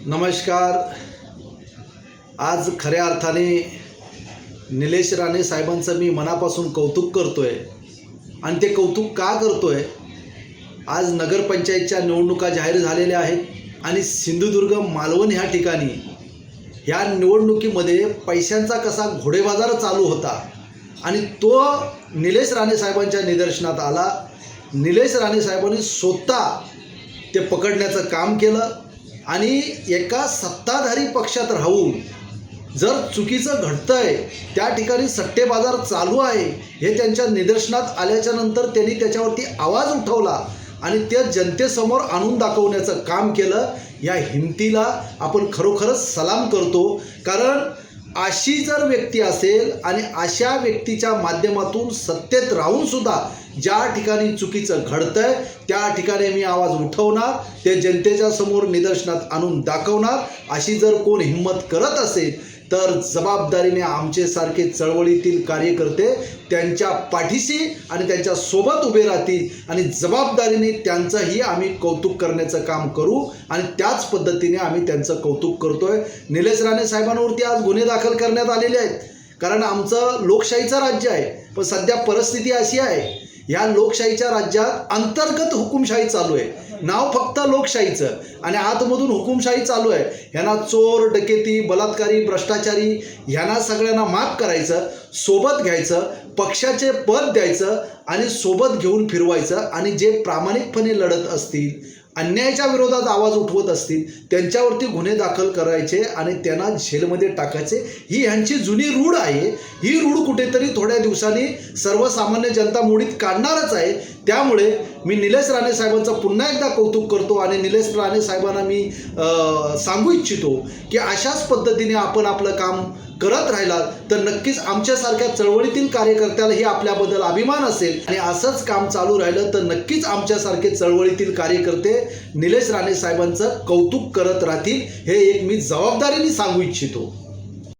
नमस्कार। आज खऱ्या अर्थाने निलेश राणे साहेबांचं मी मनापासून कौतुक करतोय आणि ते कौतुक का करतोय, आज नगरपंचायतच्या निवडणुका जाहीर झालेल्या आहेत आणि सिंधुदुर्ग मालवण ह्या ठिकाणी ह्या निवडणुकीमध्ये पैशांचा कसा घोडेबाजार चालू होता आणि तो निलेश राणे साहेबांच्या निदर्शनात आला। निलेश राणे साहेबांनी स्वतः ते पकडण्याचं काम केलं आणि एका सत्ताधारी पक्षात राहून जर चुकीचं घडतंय, त्या ठिकाणी सट्टेबाजार चालू आहे हे त्यांच्या निदर्शनात आल्याच्या नंतर त्यांनी त्याच्यावरती आवाज उठवला आणि त्या जनतेसमोर आणून दाखवण्याचं काम केलं। या हिमतीला आपण खरोखरच सलाम करतो, कारण अशी जर व्यक्ती असेल आणि अशा व्यक्तीच्या माध्यमातून सत्तेत राहून सुद्धा ज्या ठिकाणी चुकीचं घडतंय त्या ठिकाणी मी आवाज उठवणार, ते जनतेच्या समोर निदर्शनात आणून दाखवणार। अशी जर कोण हिम्मत करत असेल तर जबाबदारीने आमचे सारखे चळवळीतील कार्यकर्ते त्यांच्या पाठीशी आणि त्यांच्या सोबत उभे राहतील आणि जबाबदारीने त्यांचंही आम्ही कौतुक करण्याचं काम करू आणि त्याच पद्धतीने आम्ही त्यांचं कौतुक करतोय। निलेश राणे साहेबांवरती आज गुन्हे दाखल करण्यात आलेले आहेत, कारण आमचं लोकशाहीचं राज्य आहे, पण सध्या परिस्थिती अशी आहे या लोकशाहीच्या राज्यात अंतर्गत हुकुमशाही चालू आहे। नाव फक्त लोकशाहीचं आणि आतमधून हुकुमशाही चालू आहे। ह्यांना चोर, डकेती, बलात्कारी, भ्रष्टाचारी ह्यांना सगळ्यांना माफ करायचं, सोबत घ्यायचं, पक्षाचे पद द्यायचं आणि सोबत घेऊन फिरवायचं आणि जे प्रामाणिकपणे लढत असतील, अन्यायाच्या विरोधात आवाज उठवत असतील त्यांच्यावरती गुन्हे दाखल करायचे आणि त्यांना जेलमध्ये टाकायचे। ही ह्यांची जुनी रूढ आहे। ही रूढ कुठेतरी थोड्या दिवसांनी सर्वसामान्य जनता मोडीत काढणारच आहे। त्यामुळे मी निलेश राणे साहेबांचं पुन्हा एकदा कौतुक करतो आणि निलेश राणे साहेबांना मी सांगू इच्छितो की अशाच पद्धतीने आपण आपलं काम करत राहिला तर नक्कीच आमच्यासारख्या चळवळीतील कार्यकर्त्यालाही आपल्याबद्दल अभिमान असेल आणि असंच काम चालू राहिलं तर नक्कीच आमच्यासारखे चळवळीतील कार्यकर्ते निलेश राणे साहेबांचं कौतुक करत राहतील। हे एक मी जबाबदारीने सांगू इच्छितो।